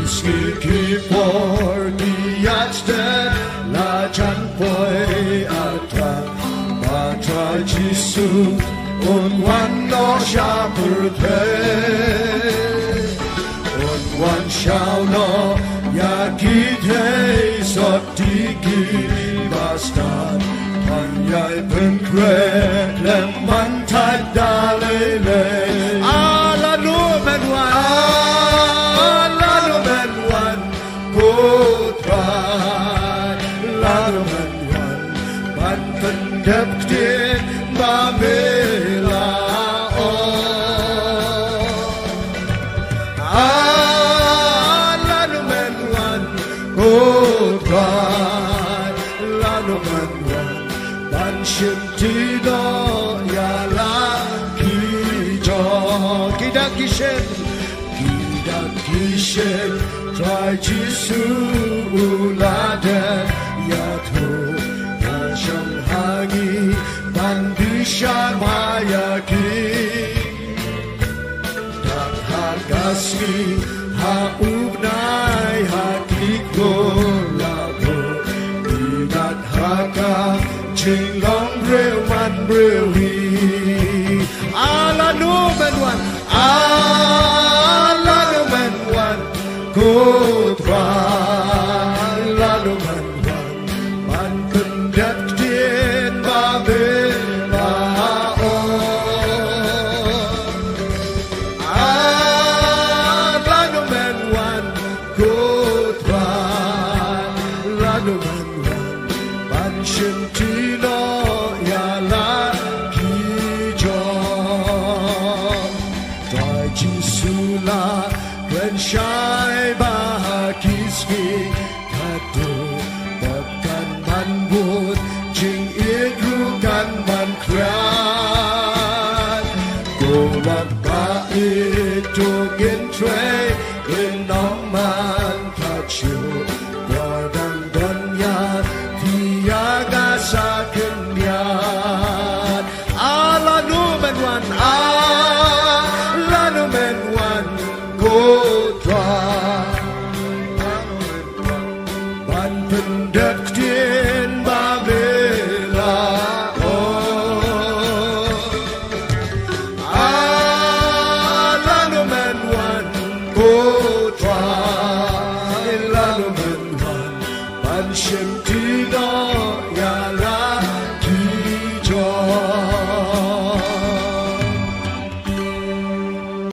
Skiki por diaste la chan poi atra matra Jesu un wan no shapurte un wan shall no yakite sotiki bastard pan yai pen kret lem man tai dalele ala no men wan Laruman wan banten deptin bamela o Laruman wan kodran Laruman wan ban shimtido ya la kijo kidak kishen try Jesu uladen yato yashang hagi bandishan mayaki dak hagasmi haugnai hakiko labo idat haka chinglong real man real hi ala no men one Kutran lalu manwan man kendak din babela o lalu manwan kutran lalu manwan man shintino ya la kijo dai jisula when shy bahakiski kado bakkan man bud jing idrukan man kran go bak ba itu gintre in nong man kachu dan dunya tiaga sakenya ala nu men wan ala nu men wan ban pendak din babela o ala no man wan